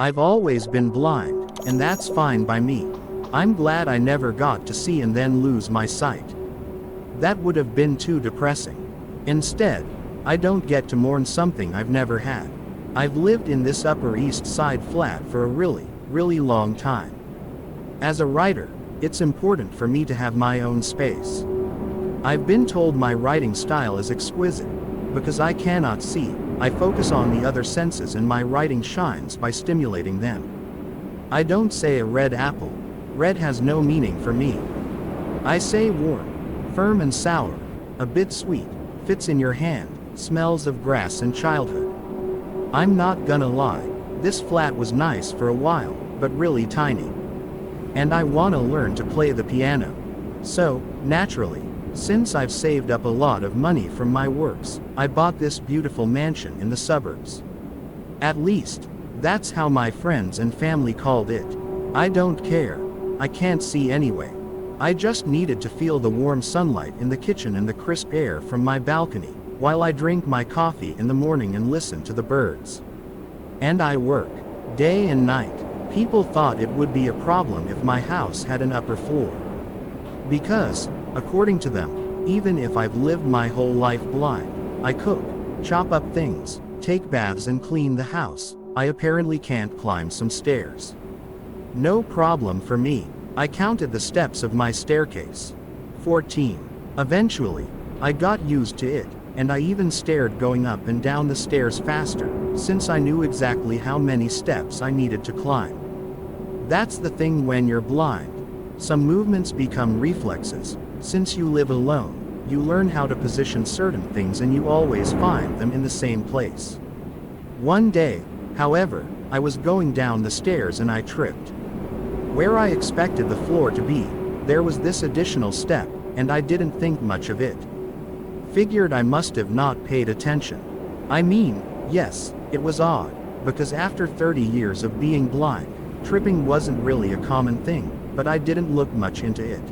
I've always been blind, and that's fine by me. I'm glad I never got to see and then lose my sight. That would have been too depressing. Instead, I don't get to mourn something I've never had. I've lived in this Upper East Side flat for a really long time. As a writer, it's important for me to have my own space. I've been told my writing style is exquisite. Because I cannot see, I focus on the other senses and my writing shines by stimulating them. I don't say a red apple. Red has no meaning for me. I say warm, firm and sour, a bit sweet, fits in your hand, smells of grass and childhood. I'm not gonna lie, this flat was nice for a while, but really tiny. And I wanna learn to play the piano. So, naturally, since I've saved up a lot of money from my works, I bought this beautiful mansion in the suburbs. At least, that's how my friends and family called it. I don't care. I can't see anyway. I just needed to feel the warm sunlight in the kitchen and the crisp air from my balcony, while I drink my coffee in the morning and listen to the birds. And I work, day and night. People thought it would be a problem if my house had an upper floor. Because, according to them, even if I've lived my whole life blind, I cook, chop up things, take baths and clean the house, I apparently can't climb some stairs. No problem for me. I counted the steps of my staircase. 14. Eventually, I got used to it, and I even stared going up and down the stairs faster, since I knew exactly how many steps I needed to climb. That's the thing when you're blind. Some movements become reflexes. Since you live alone, you learn how to position certain things and you always find them in the same place. One day, however, I was going down the stairs and I tripped. Where I expected the floor to be, there was this additional step, and I didn't think much of it. Figured I must have not paid attention. I mean, yes, it was odd, because after 30 years of being blind, tripping wasn't really a common thing, but I didn't look much into it.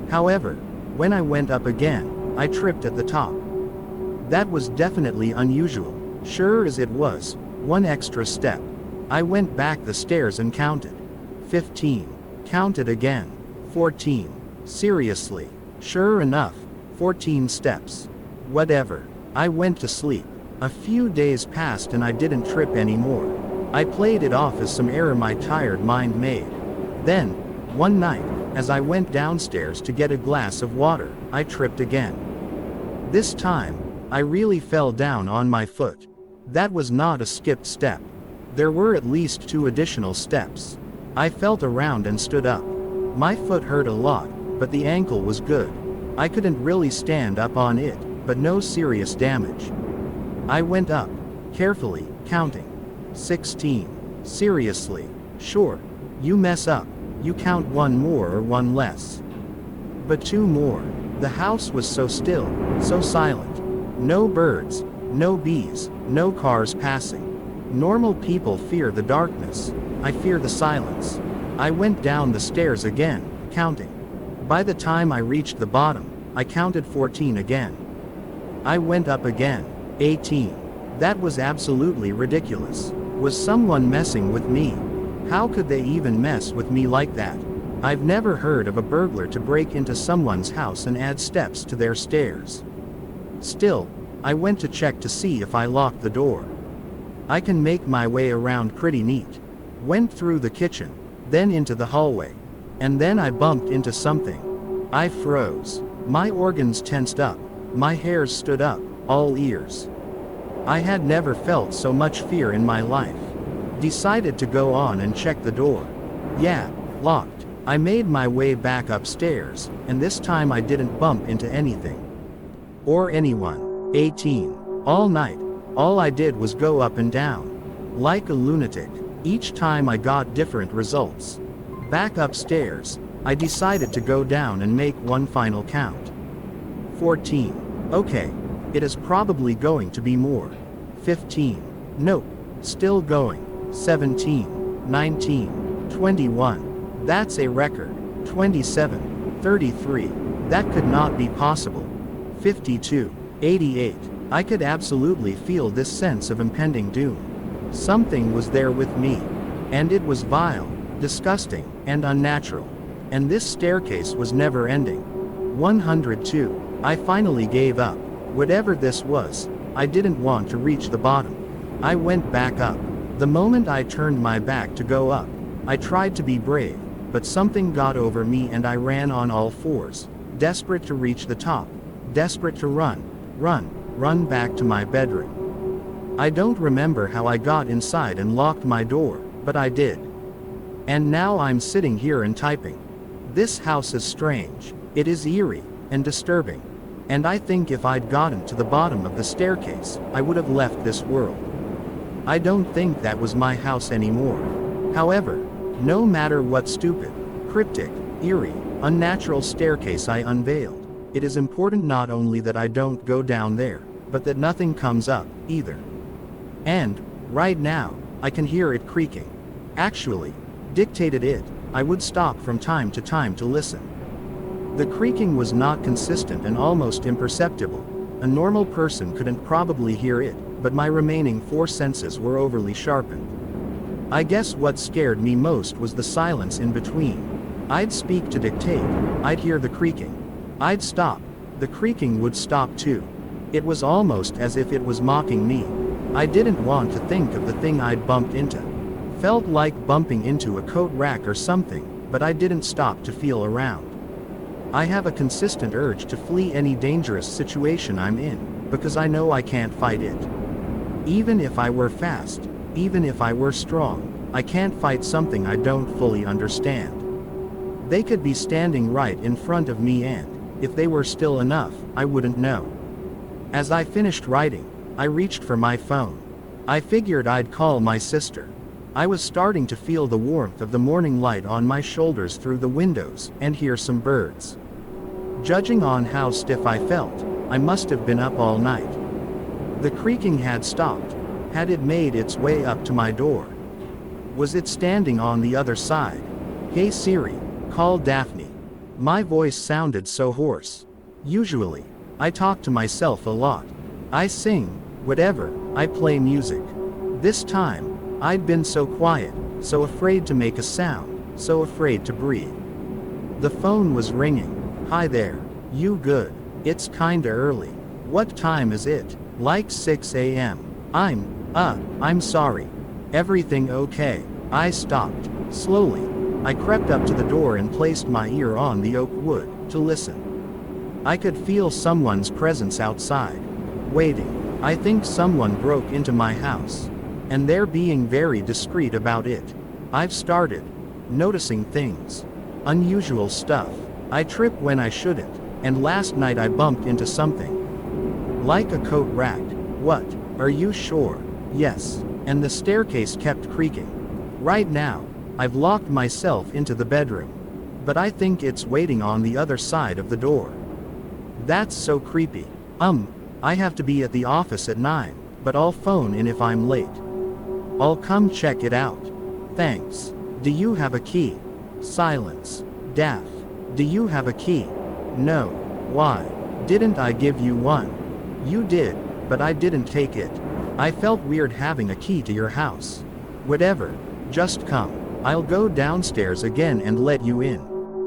However, when I went up again, I tripped at the top. That was definitely unusual, sure as it was, one extra step. I went back the stairs and counted. 15. Counted again. 14. Seriously. Sure enough, 14 steps. Whatever. I went to sleep. A few days passed and I didn't trip anymore. I played it off as some error my tired mind made. Then, one night, as I went downstairs to get a glass of water, I tripped again. This time, I really fell down on my foot. That was not a skipped step. There were at least 2 additional steps. I felt around and stood up. My foot hurt a lot, but the ankle was good. I couldn't really stand up on it, but no serious damage. I went up, carefully, counting. 16. Seriously. Sure. You mess up, you count 1 more or 1 less. But 2 more. The house was so still, so silent. No birds, no bees, no cars passing. Normal people fear the darkness. I fear the silence. I went down the stairs again, counting. By the time I reached the bottom, I counted 14 again. I went up again. 18. That was absolutely ridiculous. Was someone messing with me? How could they even mess with me like that? I've never heard of a burglar to break into someone's house and add steps to their stairs. Still, I went to check to see if I locked the door. I can make my way around pretty neat. Went through the kitchen, then into the hallway. And then I bumped into something. I froze. My organs tensed up. My hairs stood up, all ears. I had never felt so much fear in my life. Decided to go on and check the door. Yeah, locked. I made my way back upstairs, and this time I didn't bump into anything. Or anyone. 18. All night, all I did was go up and down. Like a lunatic. Each time I got different results. Back upstairs, I decided to go down and make one final count. 14. Okay. It is probably going to be more. 15. Nope. Still going. 17. 19. 21. That's a record. 27. 33. That could not be possible. 52. 88. I could absolutely feel this sense of impending doom. Something was there with me. And it was vile, disgusting, and unnatural. And this staircase was never ending. 102. I finally gave up. Whatever this was, I didn't want to reach the bottom. I went back up. The moment I turned my back to go up, I tried to be brave, but something got over me and I ran on all fours, desperate to reach the top, desperate to run back to my bedroom. I don't remember how I got inside and locked my door, but I did. And now I'm sitting here and typing. This house is strange, it is eerie, and disturbing. And I think if I'd gotten to the bottom of the staircase, I would have left this world. I don't think that was my house anymore. However, no matter what stupid, cryptic, eerie, unnatural staircase I unveiled, it is important not only that I don't go down there, but that nothing comes up, either. And, right now, I can hear it creaking. Actually, dictated it, I would stop from time to listen. The creaking was not consistent and almost imperceptible. A normal person couldn't probably hear it, but my remaining 4 senses were overly sharpened. I guess what scared me most was the silence in between. I'd speak to dictate, I'd hear the creaking. I'd stop, the creaking would stop too. It was almost as if it was mocking me. I didn't want to think of the thing I'd bumped into. Felt like bumping into a coat rack or something, but I didn't stop to feel around. I have a consistent urge to flee any dangerous situation I'm in, because I know I can't fight it. Even if I were fast, even if I were strong, I can't fight something I don't fully understand. They could be standing right in front of me and, if they were still enough, I wouldn't know. As I finished writing, I reached for my phone. I figured I'd call my sister. I was starting to feel the warmth of the morning light on my shoulders through the windows and hear some birds. Judging on how stiff I felt, I must have been up all night. The creaking had stopped. Had it made its way up to my door? Was it standing on the other side? Hey Siri, call Daphne. My voice sounded so hoarse. Usually, I talk to myself a lot. I sing, whatever, I play music. This time, I'd been so quiet, so afraid to make a sound, so afraid to breathe. The phone was ringing. Hi there, you good? It's kinda early. What time is it? Like 6 a.m. I'm sorry. Everything okay? I stopped. Slowly, I crept up to the door and placed my ear on the oak wood, to listen. I could feel someone's presence outside. Waiting. I think someone broke into my house. And they're being very discreet about it. I've started noticing things. Unusual stuff. I trip when I shouldn't, and last night I bumped into something. Like a coat rack. What? Are you sure? Yes. And the staircase kept creaking. Right now, I've locked myself into the bedroom. But I think it's waiting on the other side of the door. That's so creepy. I have to be at the office at 9, but I'll phone in if I'm late. I'll come check it out. Thanks. Do you have a key? Silence. Daph. Do you have a key? No. Why? Didn't I give you one? You did, but I didn't take it. I felt weird having a key to your house. Whatever. Just come. I'll go downstairs again and let you in.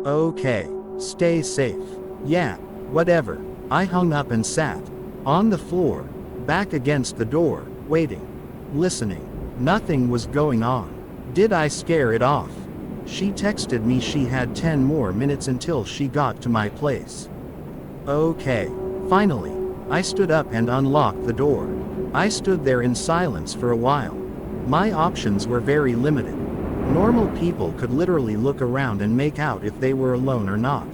Okay. Stay safe. Yeah. Whatever. I hung up and sat on the floor, back against the door, waiting, listening. Nothing was going on. Did I scare it off? She texted me she had 10 more minutes until she got to my place. Okay. Finally, I stood up and unlocked the door. I stood there in silence for a while. My options were very limited. Normal people could literally look around and make out if they were alone or not.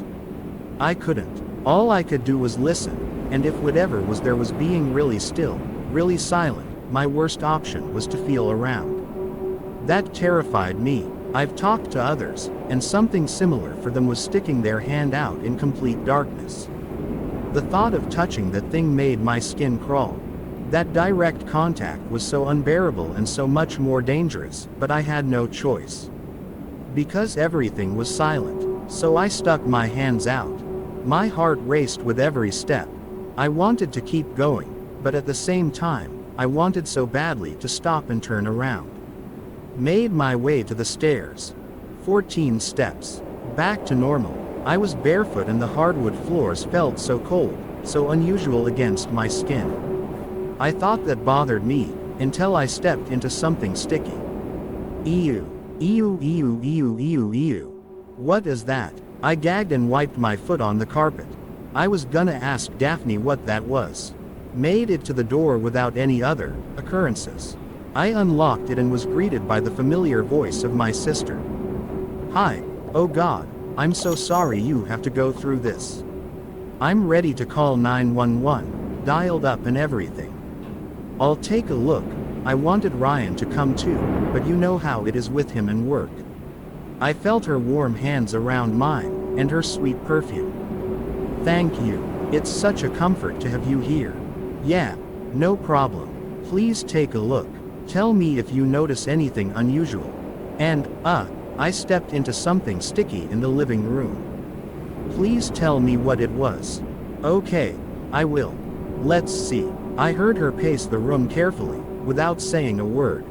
I couldn't. All I could do was listen, and if whatever was there was being really still, really silent, my worst option was to feel around. That terrified me. I've talked to others, and something similar for them was sticking their hand out in complete darkness. The thought of touching that thing made my skin crawl. That direct contact was so unbearable and so much more dangerous, but I had no choice. Because everything was silent, so I stuck my hands out. My heart raced with every step. I wanted to keep going, but at the same time, I wanted so badly to stop and turn around. Made my way to the stairs. 14 steps. Back to normal. I was barefoot and the hardwood floors felt so cold, so unusual against my skin. I thought that bothered me, until I stepped into something sticky. Ew. Ew, ew, ew, ew, ew. What is that? I gagged and wiped my foot on the carpet. I was gonna ask Daphne what that was. Made it to the door without any other occurrences. I unlocked it and was greeted by the familiar voice of my sister. Hi. Oh God, I'm so sorry you have to go through this. I'm ready to call 911, dialed up and everything. I'll take a look. I wanted Ryan to come too, but you know how it is with him and work. I felt her warm hands around mine, and her sweet perfume. Thank you. It's such a comfort to have you here. Yeah, no problem. Please take a look. Tell me if you notice anything unusual. And, I stepped into something sticky in the living room. Please tell me what it was. Okay, I will. Let's see. I heard her pace the room carefully, without saying a word.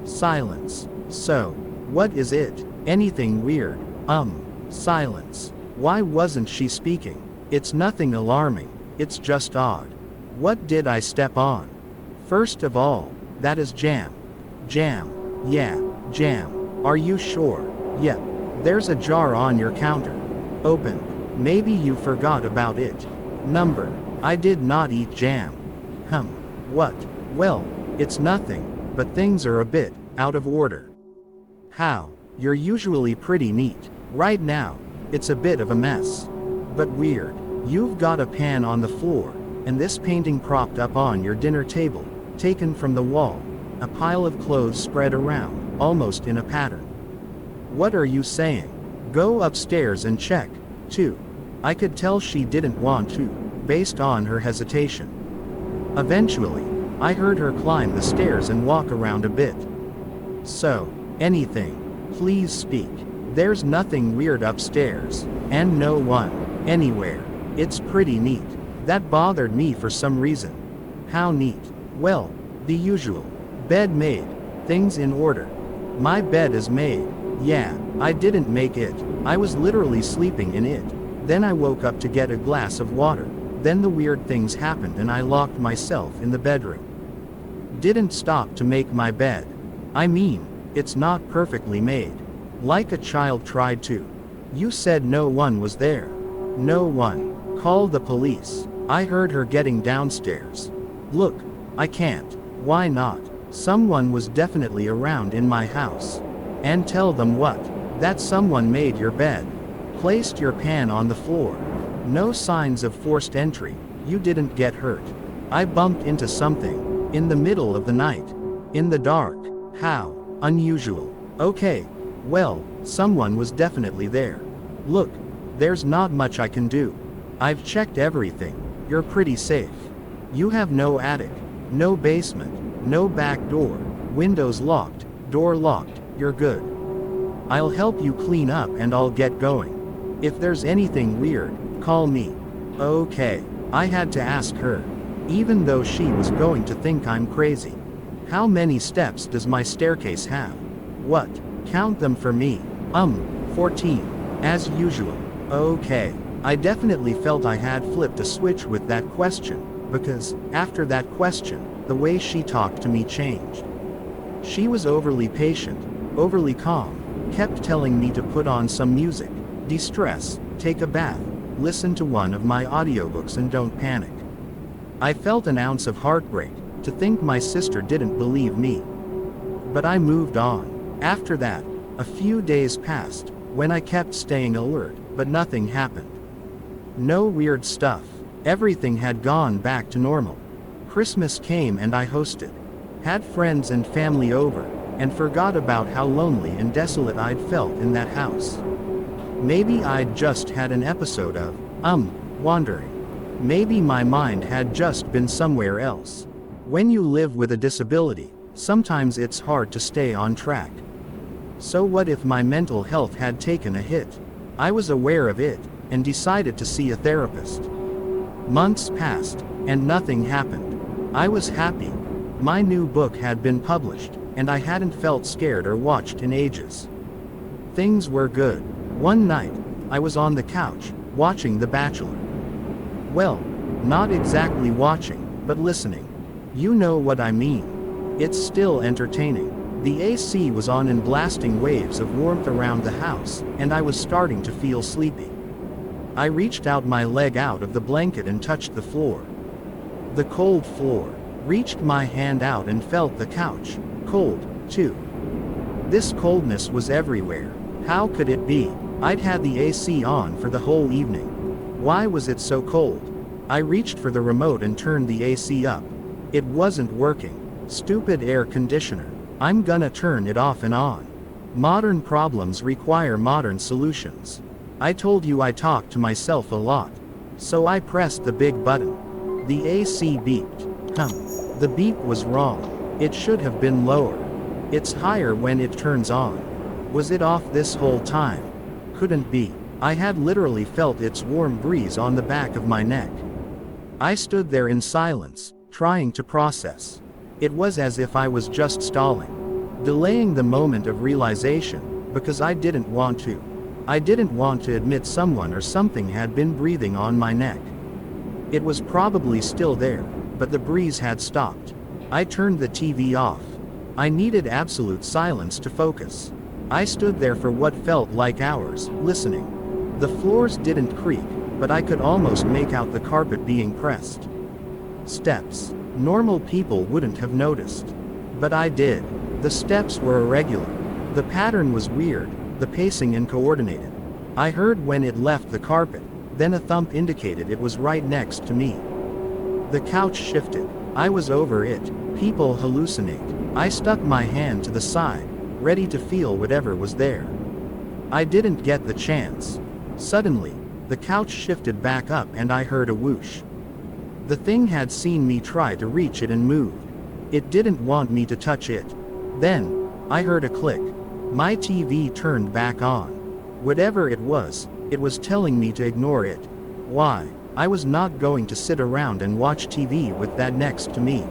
Silence. So, what is it? Anything weird? Silence. Why wasn't she speaking? It's nothing alarming, it's just odd. What did I step on? First of all, that is jam. Jam. Yeah, jam. Are you sure? Yep. There's a jar on your counter. Open. Maybe you forgot about it. Number. I did not eat jam. What? Well, it's nothing, but things are a bit out of order. How? You're usually pretty neat. Right now, it's a bit of a mess. But weird. You've got a pan on the floor, and this painting propped up on your dinner table, taken from the wall. A pile of clothes spread around, almost in a pattern. What are you saying? Go upstairs and check, too. I could tell she didn't want to, based on her hesitation. Eventually, I heard her climb the stairs and walk around a bit. So, anything. Please speak. There's nothing weird upstairs, and no one, anywhere. It's pretty neat. That bothered me for some reason. How neat? Well, the usual. Bed made. Things in order. My bed is made. Yeah, I didn't make it. I was literally sleeping in it. Then I woke up to get a glass of water. Then the weird things happened and I locked myself in the bedroom. Didn't stop to make my bed. I mean, it's not perfectly made. Like a child tried to. You said no one was there. No one. Call the police. I heard her getting downstairs. Look, I can't. Why not? Someone was definitely around in my house. And tell them what? That someone made your bed. Placed your pan on the floor. No signs of forced entry. You didn't get hurt. I bumped into something. In the middle of the night. In the dark. How? Unusual. Okay. Well, someone was definitely there. Look, there's not much I can do. I've checked everything. You're pretty safe. You have no attic. No basement. No back door. Windows locked. Door locked. You're good. I'll help you clean up and I'll get going. If there's anything weird, call me. Okay. I had to ask her. Even though she was going to think I'm crazy. How many steps does my staircase have? What? Count them for me. 14. As usual. Okay. I definitely felt I had flipped a switch with that question, because, after that question, the way she talked to me changed. She was overly patient, overly calm, kept telling me to put on some music, de-stress, take a bath, listen to one of my audiobooks and don't panic. I felt an ounce of heartbreak, to think my sister didn't believe me. But I moved on. After that, a few days passed, when I kept staying alert, but nothing happened. No weird stuff. Everything had gone back to normal. Christmas came and I hosted. Had friends and family over, and forgot about how lonely and desolate I'd felt in that house. Maybe I'd just had an episode of, wandering. Maybe my mind had just been somewhere else. When you live with a disability, sometimes it's hard to stay on track. So what if my mental health had taken a hit? I was aware of it, and decided to see a therapist. Months passed, and nothing happened. I was happy. My new book had been published, and I hadn't felt scared or watched in ages. Things were good. One night, I was on the couch, watching The Bachelor. Well, not exactly watching, but listening. You know what I mean. It's still entertaining. The AC was on and blasting waves of warmth around the house, and I was starting to feel sleepy. I reached out my leg out of the blanket and touched the floor. The cold floor. Reached my hand out and felt the couch. Cold, too. This coldness was everywhere. How could it be? I'd had the AC on for the whole evening. Why was it so cold? I reached for the remote and turned the AC up. It wasn't working. Stupid air conditioner. I'm gonna turn it off and on. Modern problems require modern solutions. I told you I talk to myself a lot. So I pressed the big button. The AC beeped. The beep was wrong. It should have been lower. It's higher when it turns on. Was it off this whole time? Couldn't be. I had literally felt its warm breeze on the back of my neck. I stood there in silence, trying to process. It was as if I was just stalling, delaying the moment of realization, because I didn't want to. I didn't want to admit someone or something had been breathing on my neck. It was probably still there, but the breeze had stopped. I turned the TV off. I needed absolute silence to focus. I stood there for what felt like hours, listening. The floors didn't creak, but I could almost make out the carpet being pressed. Steps. Normal people wouldn't have noticed. But I did. The steps were irregular. The pattern was weird, the pacing uncoordinated. I heard when it left the carpet, then a thump indicated it was right next to me. The couch shifted. I was over it. People hallucinate. I stuck my hand to the side, ready to feel whatever was there. I didn't get the chance. Suddenly, the couch shifted back up and I heard a whoosh. The thing had seen me try to reach it and moved. It didn't want me to touch it. Then, I heard a click. My TV turned back on. Whatever it was telling me to ignore it. Why? I was not going to sit around and watch TV with that next to me.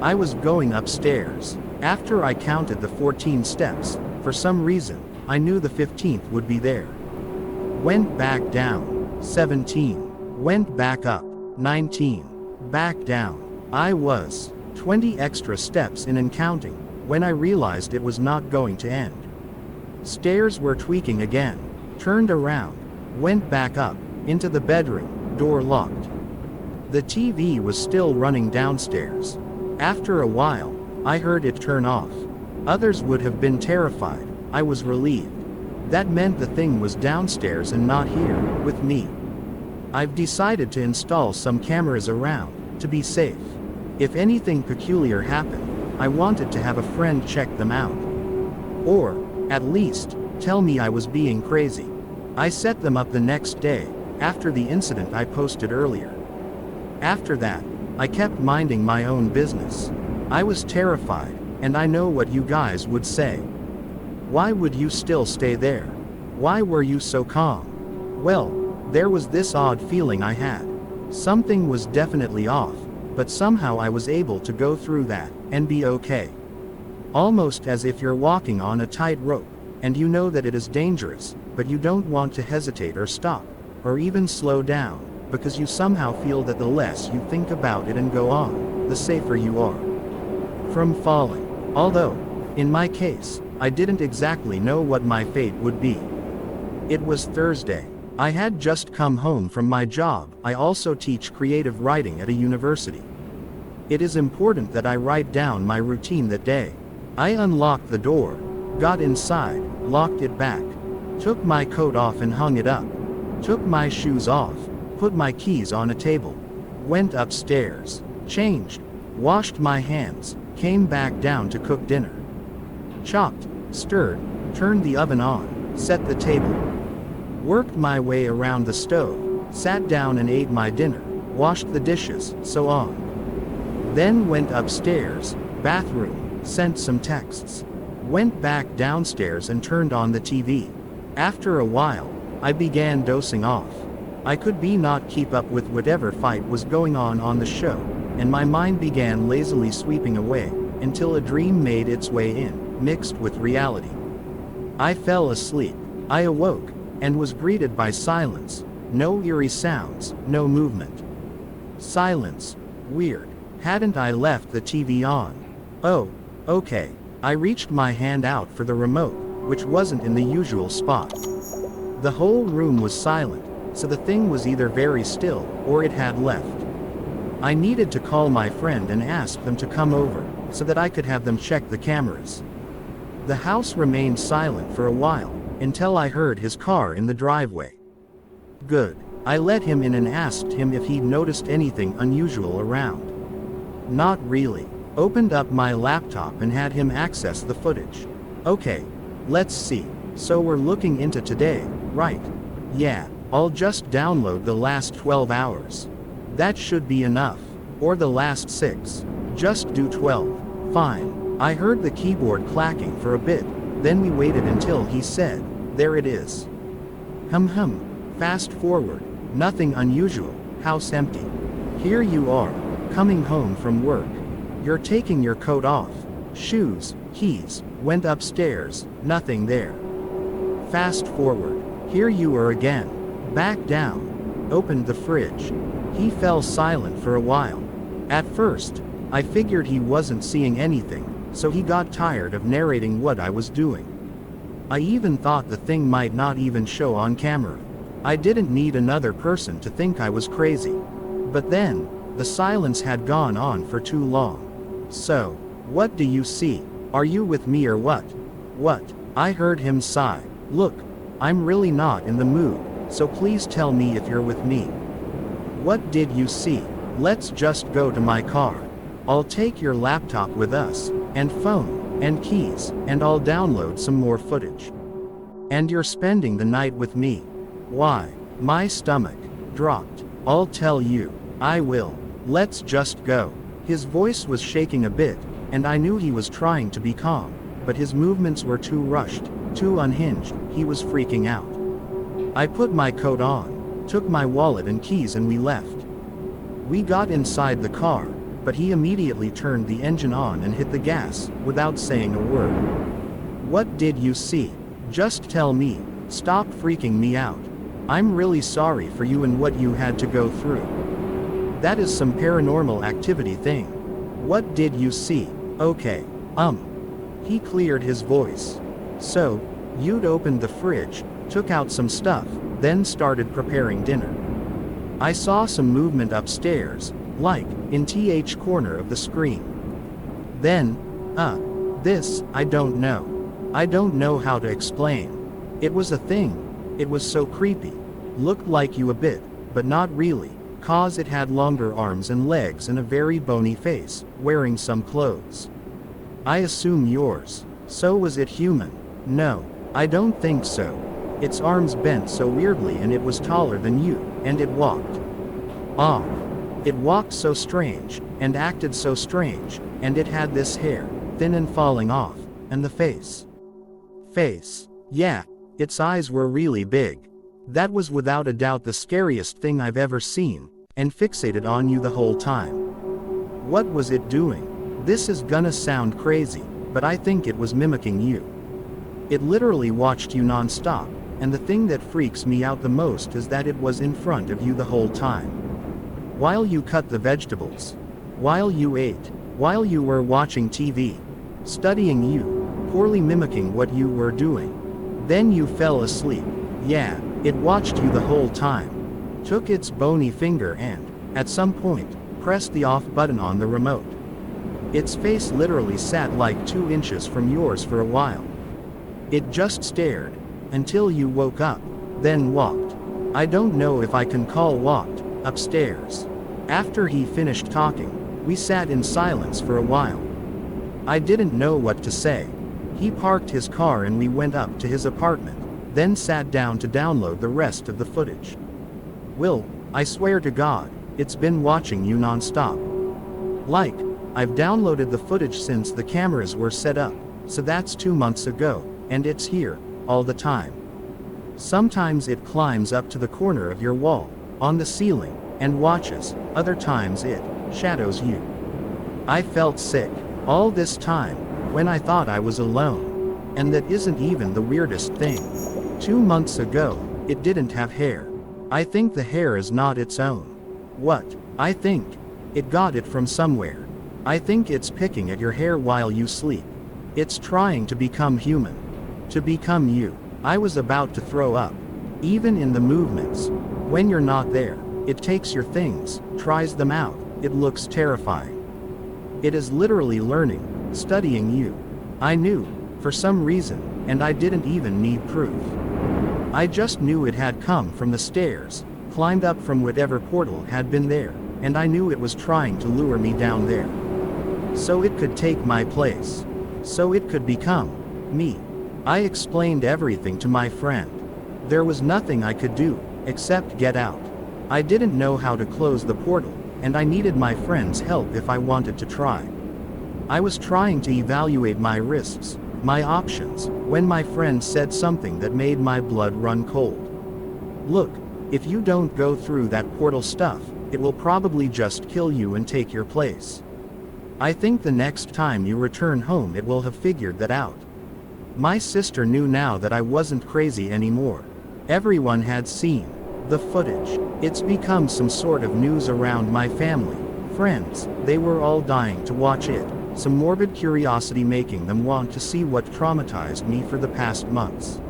I was going upstairs. After I counted the 14 steps, for some reason, I knew the 15th would be there. Went back down. 17. Went back up. 19. Back down. I was 20 extra steps in and counting, when I realized it was not going to end. Stairs were tweaking again. Turned around. Went back up, into the bedroom, door locked. The TV was still running downstairs. After a while, I heard it turn off. Others would have been terrified. I was relieved. That meant the thing was downstairs and not here, with me. I've decided to install some cameras around, to be safe. If anything peculiar happened, I wanted to have a friend check them out. Or, at least, tell me I was being crazy. I set them up the next day, after the incident I posted earlier. After that, I kept minding my own business. I was terrified, and I know what you guys would say. Why would you still stay there? Why were you so calm? Well, there was this odd feeling I had. Something was definitely off, but somehow I was able to go through that, and be okay. Almost as if you're walking on a tightrope, and you know that it is dangerous, but you don't want to hesitate or stop, or even slow down, because you somehow feel that the less you think about it and go on, the safer you are from falling. Although, in my case, I didn't exactly know what my fate would be. It was Thursday. I had just come home from my job. I also teach creative writing at a university. It is important that I write down my routine that day. I unlocked the door, got inside, locked it back, took my coat off and hung it up, took my shoes off, put my keys on a table, went upstairs, changed, washed my hands, came back down to cook dinner. Chopped, stirred, turned the oven on, set the table. Worked my way around the stove, sat down and ate my dinner, washed the dishes, so on. Then went upstairs, bathroom, sent some texts. Went back downstairs and turned on the TV. After a while, I began dozing off. I could not keep up with whatever fight was going on the show, and my mind began lazily sweeping away, until a dream made its way in, mixed with reality. I fell asleep. I awoke, and was greeted by silence. No eerie sounds, no movement. Silence. Weird. Hadn't I left the TV on? Oh, okay. I reached my hand out for the remote, which wasn't in the usual spot. The whole room was silent, so the thing was either very still, or it had left. I needed to call my friend and ask them to come over, so that I could have them check the cameras. The house remained silent for a while, until I heard his car in the driveway. Good. I let him in and asked him if he'd noticed anything unusual around. Not really. Opened up my laptop and had him access the footage. Okay. Let's see. So we're looking into today, right? Yeah, I'll just download the last 12 hours. That should be enough. Or the last 6. Just do 12. Fine. I heard the keyboard clacking for a bit, then we waited until he said, "There it is." Fast forward. Nothing unusual, house empty. Here you are, coming home from work. You're taking your coat off. Shoes, keys, went upstairs, nothing there. Fast forward. Here you are again. Back down. Opened the fridge. He fell silent for a while. At first, I figured he wasn't seeing anything, so he got tired of narrating what I was doing. I even thought the thing might not even show on camera. I didn't need another person to think I was crazy. But then, the silence had gone on for too long. So, what do you see? Are you with me or what? What? I heard him sigh. Look, I'm really not in the mood, so please tell me if you're with me. What did you see? Let's just go to my car. I'll take your laptop with us, and phone, and keys, and I'll download some more footage. And you're spending the night with me. Why? My stomach dropped. I'll tell you. I will. Let's just go. His voice was shaking a bit, and I knew he was trying to be calm, but his movements were too rushed, too unhinged. He was freaking out. I put my coat on, took my wallet and keys, and we left. We got inside the car, but he immediately turned the engine on and hit the gas, without saying a word. What did you see? Just tell me. Stop freaking me out. I'm really sorry for you and what you had to go through. That is some paranormal activity thing. What did you see? Okay. He cleared his voice. So, you'd opened the fridge, took out some stuff, then started preparing dinner. I saw some movement upstairs, like, in TH corner of the screen. Then, this, I don't know. I don't know how to explain. It was a thing. It was so creepy. Looked like you a bit, but not really, cause it had longer arms and legs and a very bony face, wearing some clothes. I assume yours. So was it human? No, I don't think so. Its arms bent so weirdly and it was taller than you, and it walked. It walked so strange, and acted so strange, and it had this hair, thin and falling off, and the face. Yeah, its eyes were really big. That was without a doubt the scariest thing I've ever seen, and fixated on you the whole time. What was it doing? This is gonna sound crazy, but I think it was mimicking you. It literally watched you non-stop, and the thing that freaks me out the most is that it was in front of you the whole time. While you cut the vegetables, while you ate, while you were watching TV, studying you, poorly mimicking what you were doing. Then you fell asleep. Yeah, it watched you the whole time. Took its bony finger and, at some point, pressed the off button on the remote. Its face literally sat like 2 inches from yours for a while. It just stared, until you woke up, then walked. I don't know if I can call walked, upstairs. After he finished talking, we sat in silence for a while. I didn't know what to say. He parked his car and we went up to his apartment, then sat down to download the rest of the footage. Will, I swear to God, it's been watching you non-stop. Like, I've downloaded the footage since the cameras were set up, so that's 2 months ago, and it's here, all the time. Sometimes it climbs up to the corner of your wall, on the ceiling, and watches, other times it shadows you. I felt sick. All this time, when I thought I was alone. And that isn't even the weirdest thing. 2 months ago, it didn't have hair. I think the hair is not its own. What? I think it got it from somewhere. I think it's picking at your hair while you sleep. It's trying to become human. To become you. I was about to throw up. Even in the movements. When you're not there, it takes your things, tries them out. It looks terrifying. It is literally learning, studying you. I knew, for some reason, and I didn't even need proof. I just knew it had come from the stairs, climbed up from whatever portal had been there, and I knew it was trying to lure me down there. So it could take my place. So it could become me. I explained everything to my friend. There was nothing I could do, except get out. I didn't know how to close the portal, and I needed my friend's help if I wanted to try. I was trying to evaluate my risks, my options, when my friend said something that made my blood run cold. Look, if you don't go through that portal stuff, it will probably just kill you and take your place. I think the next time you return home it will have figured that out. My sister knew now that I wasn't crazy anymore. Everyone had seen the footage. It's become some sort of news around my family, friends, they were all dying to watch it, some morbid curiosity making them want to see what traumatized me for the past months.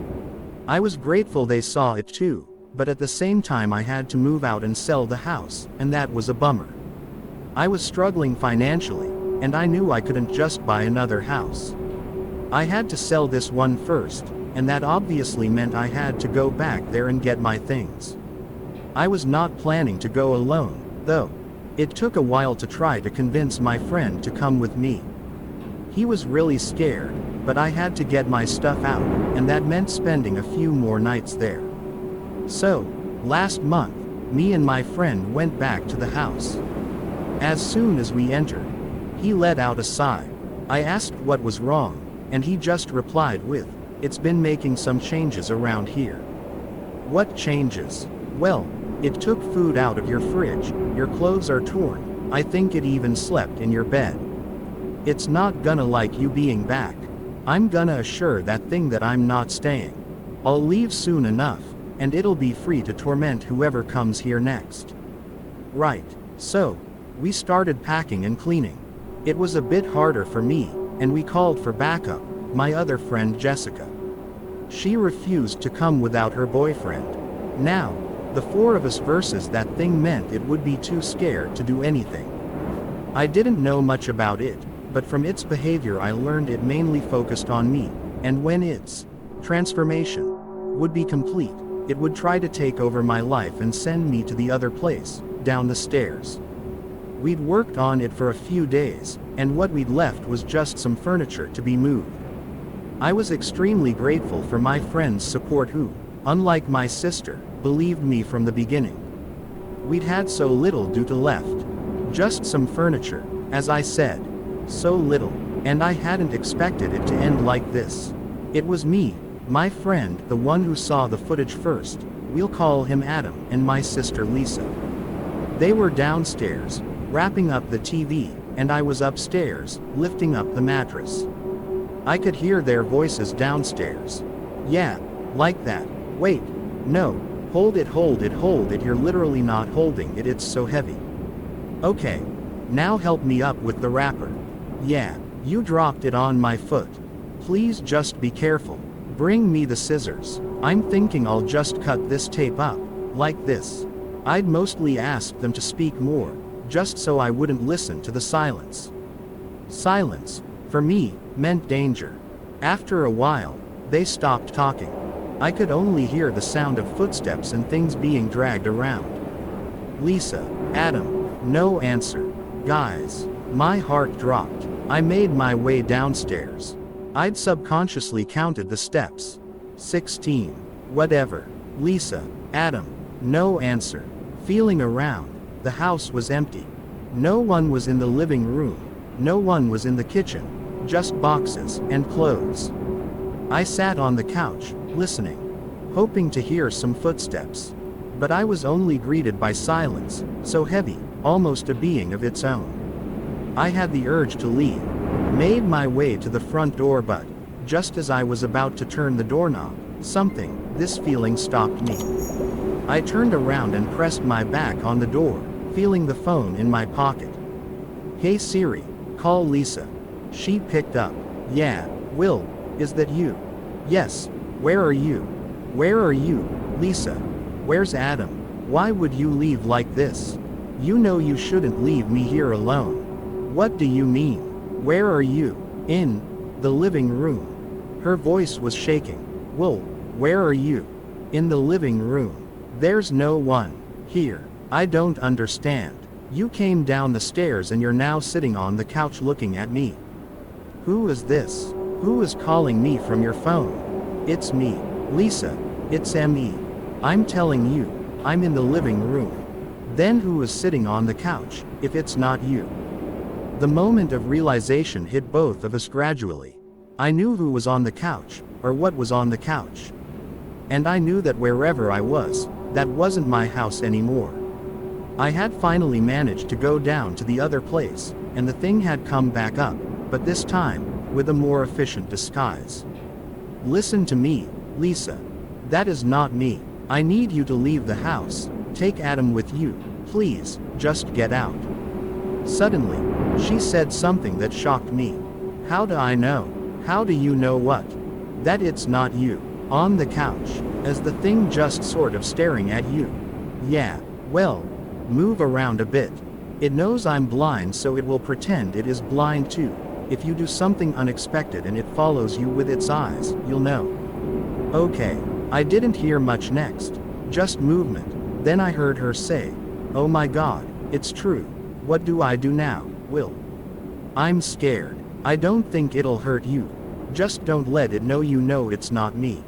I was grateful they saw it too, but at the same time I had to move out and sell the house, and that was a bummer. I was struggling financially, and I knew I couldn't just buy another house. I had to sell this one first, and that obviously meant I had to go back there and get my things. I was not planning to go alone, though. It took a while to try to convince my friend to come with me. He was really scared, but I had to get my stuff out, and that meant spending a few more nights there. So, last month, me and my friend went back to the house. As soon as we entered, he let out a sigh. I asked what was wrong, and he just replied with, "It's been making some changes around here." What changes? Well, it took food out of your fridge, your clothes are torn, I think it even slept in your bed. It's not gonna like you being back. I'm gonna assure that thing that I'm not staying. I'll leave soon enough, and it'll be free to torment whoever comes here next. Right, so, we started packing and cleaning. It was a bit harder for me, and we called for backup, my other friend Jessica. She refused to come without her boyfriend. Now, the 4 of us versus that thing meant it would be too scared to do anything. I didn't know much about it, but from its behavior I learned it mainly focused on me, and when its transformation would be complete, it would try to take over my life and send me to the other place, down the stairs. We'd worked on it for a few days, and what we'd left was just some furniture to be moved. I was extremely grateful for my friend's support who, unlike my sister, believed me from the beginning. We'd had so little due to left. Just some furniture, as I said. So little, and I hadn't expected it to end like this. It was me, my friend, the one who saw the footage first, we'll call him Adam, and my sister Lisa. They were downstairs, wrapping up the TV, and I was upstairs, lifting up the mattress. I could hear their voices downstairs. Yeah, like that. Wait, no, hold it, you're literally not holding it, it's so heavy. Okay, now help me up with the wrapper. Yeah, you dropped it on my foot. Please just be careful. Bring me the scissors. I'm thinking I'll just cut this tape up, like this. I'd mostly asked them to speak more, just so I wouldn't listen to the silence. Silence, for me, meant danger. After a while, they stopped talking. I could only hear the sound of footsteps and things being dragged around. Lisa, Adam, no answer. Guys, my heart dropped. I made my way downstairs. I'd subconsciously counted the steps. 16. Whatever. Lisa, Adam, no answer. Feeling around, the house was empty. No one was in the living room. No one was in the kitchen. Just boxes and clothes. I sat on the couch, listening, hoping to hear some footsteps. But I was only greeted by silence, so heavy, almost a being of its own. I had the urge to leave, Made my way to the front door, but just as I was about to turn the doorknob, this feeling stopped me. I turned around and pressed my back on the door, feeling the phone in my pocket. "Hey Siri, call Lisa." She picked up. "Yeah, Will, is that you?" "Yes, where are you?" "Where are you, Lisa? Where's Adam? Why would you leave like this? You know you shouldn't leave me here alone." "What do you mean? Where are you?" "In the living room." Her voice was shaking. "Will, where are you?" "In the living room. There's no one here." "I don't understand. You came down the stairs and you're now sitting on the couch looking at me. Who is this? Who is calling me from your phone?" "It's me, Lisa. It's me. I'm telling you, I'm in the living room." "Then who is sitting on the couch, if it's not you?" The moment of realization hit both of us gradually. I knew who was on the couch, or what was on the couch. And I knew that wherever I was, that wasn't my house anymore. I had finally managed to go down to the other place, and the thing had come back up, but this time, with a more efficient disguise. "Listen to me, Lisa. That is not me. I need you to leave the house. Take Adam with you, please, just get out." Suddenly, she said something that shocked me. "How do I know?" "How do you know what?" "That it's not you. On the couch, as the thing just sort of staring at you." "Yeah, well, move around a bit. It knows I'm blind, so it will pretend it is blind too. If you do something unexpected and it follows you with its eyes, you'll know." Okay, I didn't hear much next. Just movement. Then I heard her say, "Oh my God, it's true. What do I do now, Will?" "I'm scared. I don't think it'll hurt you. Just don't let it know you know it's not me."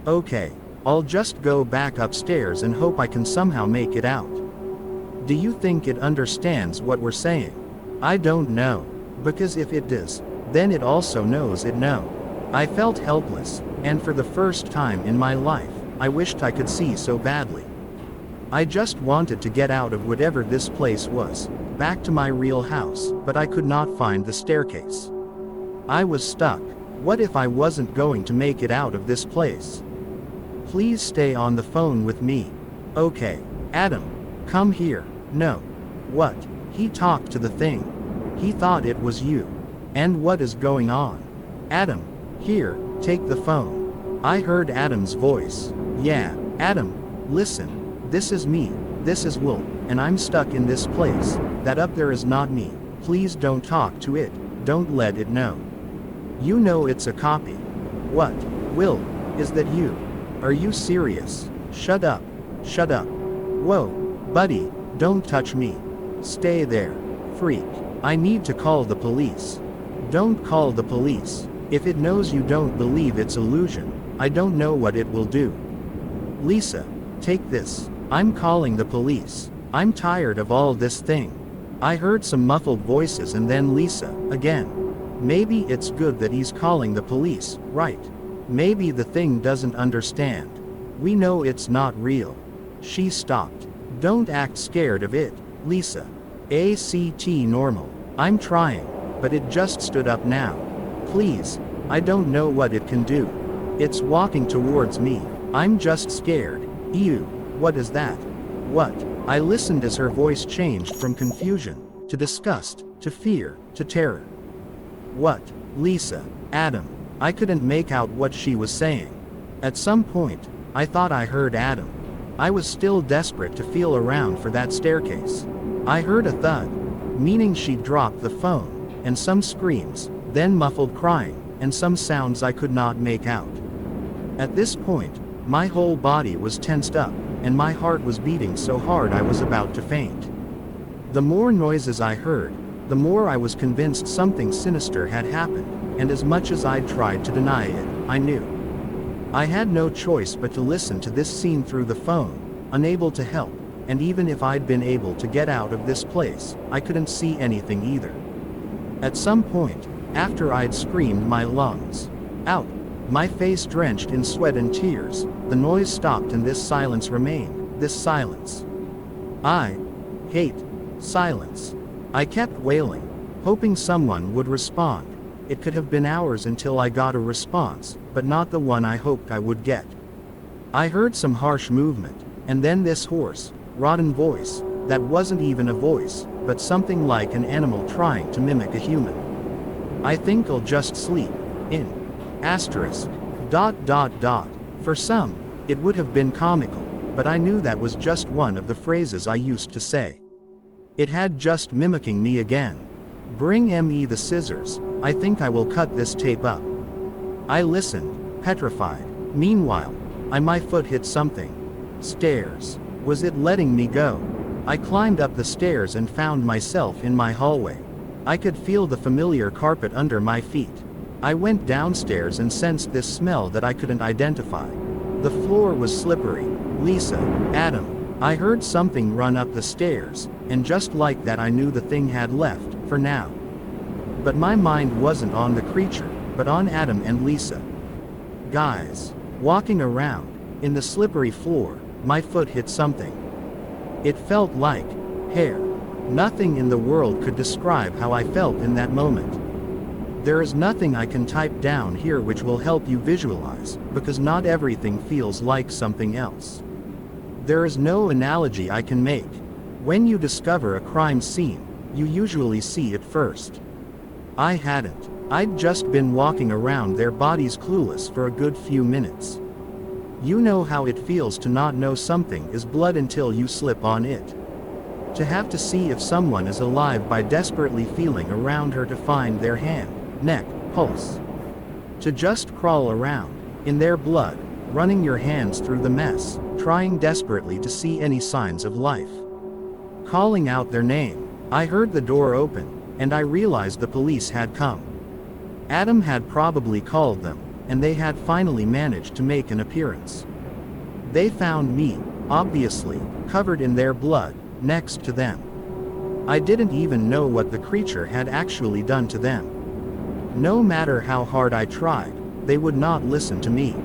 "Okay, I'll just go back upstairs and hope I can somehow make it out." "Do you think it understands what we're saying?" "I don't know. Because if it does, then it also knows it know." I felt helpless, and for the first time in my life, I wished I could see so badly. I just wanted to get out of whatever this place was, back to my real house, but I could not find the staircase. I was stuck. What if I wasn't going to make it out of this place? "Please stay on the phone with me." "Okay, Adam, come here." "No." "What?" He talked to the thing. He thought it was you. "And what is going on?" "Adam, here, take the phone." I heard Adam's voice. "Yeah, Adam, listen. This is me, this is Will, and I'm stuck in this place. That up there is not me. Please don't talk to it, don't let it know. You know it's a copy." "What? Will, is that you? Are you serious?" "Shut up. Shut up." "Whoa, buddy, don't touch me. Stay there. Freak. I need to call the police." "Don't call the police. If it knows you don't believe it's illusion, I don't know what it will do." "Lisa, take this. I'm calling the police. I'm tired of all this thing." I heard some muffled voices and then Lisa, again. Maybe it's good that he's calling the police, right? Maybe the thing doesn't understand. We know it's not real. She stopped. "Don't act scared of it, Lisa. ACT normal. I'm trying, but it just stood up now. Please, I don't know what it can do. It's walking towards me. I'm just scared. Ew, what is that?" "What?" I listened as her voice changed from confusion, to disgust, to fear, to terror. "What, Lisa?" "Adam." I couldn't make out what she was saying. At some point, I thought I heard Adam. I was still desperate to feel around for that staircase. I heard a thud, meaning she dropped the phone, and some screams, then muffled crying, and some sounds I could not make out. At this point, my whole body was tensed up, and my heart was beating so hard I was about to faint. The more noises I heard, the more I was convinced something sinister had happened, and as much as I tried to deny it, I knew. I had no choice but to listen to this scene through the phone, unable to help, and even if I'd been able to get out of this place, I couldn't see anything either. At some point, after I'd screamed my lungs out, my face drenched in sweat and tears, the noise stopped and this silence remained, this silence. I hate silence. I kept wailing. hoping someone would respond. It could have been hours until I got a response, but not the one I hoped I would get. I heard some harsh movement, and then this hoarse, rotten voice, that wasn't even a voice, but something like an animal trying to mimic a human. I think I'll just sleep in. Asterisk. ... For some, it would have been comical, but I knew that was just one of the phrases I used to say. It had just mimicking me again. Bring me the scissors, I think I will cut this tape up. I listened, petrified. Meanwhile, my foot hit something. Stairs. Was it letting me go? I climbed up the stairs and found myself in my hallway. I could feel the familiar carpet under my feet. I went downstairs and sensed this smell that I couldn't identify. The floor was slippery. Lisa, Adam. I heard something run up the stairs, and just like that I knew the thing had left, for now. But my mind wasn't on the creature, but on Adam and Lisa. Guys. Walking around, in the slippery floor, my foot hit something. It felt like hair. Nothing in the world could describe how I felt in that moment. There is nothing I can type down here which will help you visualize, because not everything feels like something else. There is no analogy I can make. When you discover a crime scene, you usually see it first. I hadn't. I'd just been walking around their bodies clueless for a good few minutes. You know how it feels to not know something is blood until you slip on it. To have to see if someone is alive by desperately feeling around her to find their hand, neck, pulse. To just crawl around, in their blood, running your hands through the mess, trying desperately to see any signs of life. Calling out their name. I heard the door open, and I realized the police had come. Adam had probably called them, and they had finally managed to make an appearance. They found me, obviously, covered in their blood, next to them. I didn't even know what the creature had actually done to them. No matter how hard I tried, they would not listen to me.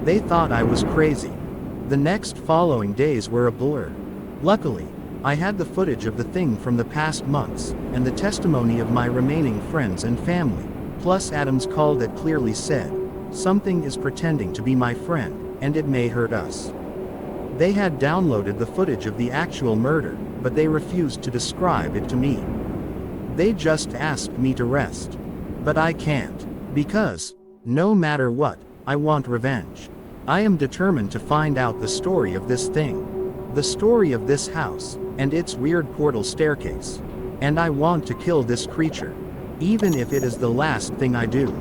They thought I was crazy. The next following days were a blur. Luckily, I had the footage of the thing from the past months, and the testimony of my remaining friends and family, plus Adam's call that clearly said, "Something is pretending to be my friend, and it may hurt us." They had downloaded the footage of the actual murder, but they refused to describe it to me. They just asked me to rest. But I can't. Because, no matter what, I want revenge. I am determined to find out the story of this thing. The story of this house, and its weird portal staircase. And I want to kill this creature. Even if it is the last thing I do.